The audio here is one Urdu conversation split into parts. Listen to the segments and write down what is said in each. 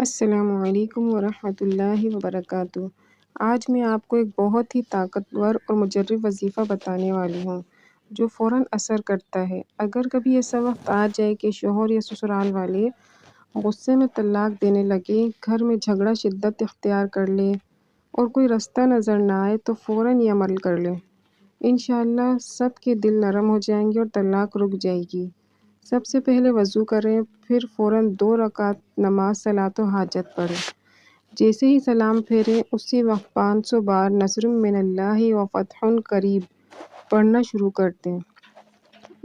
السلام علیکم ورحمۃ اللہ وبرکاتہ۔ آج میں آپ کو ایک بہت ہی طاقتور اور مجرب وظیفہ بتانے والی ہوں جو فوراً اثر کرتا ہے۔ اگر کبھی ایسا وقت آ جائے کہ شوہر یا سسرال والے غصے میں طلاق دینے لگے، گھر میں جھگڑا شدت اختیار کر لے اور کوئی رستہ نظر نہ آئے تو فوراً یہ عمل کر لیں۔ انشاءاللہ سب کے دل نرم ہو جائیں گے اور طلاق رک جائے گی۔ سب سے پہلے وضو کریں، پھر فوراً 2 رکعت نماز صلاۃ و حاجت پڑھیں۔ جیسے ہی سلام پھیریں اسی وقت 500 بار نصر من اللہ و فتح قریب پڑھنا شروع کر دیں۔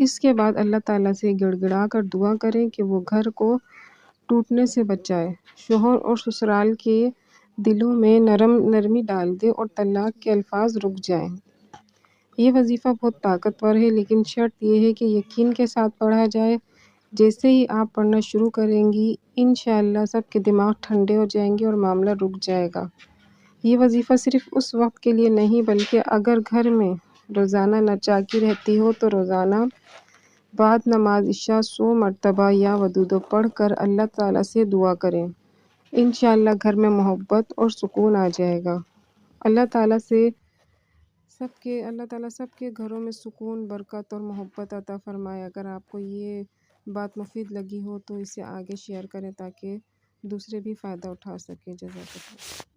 اس کے بعد اللہ تعالیٰ سے گڑ گڑا کر دعا کریں کہ وہ گھر کو ٹوٹنے سے بچائے، شوہر اور سسرال کے دلوں میں نرمی ڈال دے اور طلاق کے الفاظ رک جائیں۔ یہ وظیفہ بہت طاقتور ہے، لیکن شرط یہ ہے کہ یقین کے ساتھ پڑھا جائے۔ جیسے ہی آپ پڑھنا شروع کریں گی انشاءاللہ سب کے دماغ ٹھنڈے ہو جائیں گے اور معاملہ رک جائے گا۔ یہ وظیفہ صرف اس وقت کے لیے نہیں بلکہ اگر گھر میں روزانہ ناچاکی رہتی ہو تو روزانہ بعد نماز عشاء 100 مرتبہ یا ودود پڑھ کر اللہ تعالیٰ سے دعا کریں۔ انشاءاللہ گھر میں محبت اور سکون آ جائے گا۔ اللہ تعالیٰ سب کے گھروں میں سکون، برکت اور محبت عطا فرمائے۔ اگر آپ کو یہ بات مفید لگی ہو تو اسے آگے شیئر کریں تاکہ دوسرے بھی فائدہ اٹھا سکیں۔ جزاک اللہ۔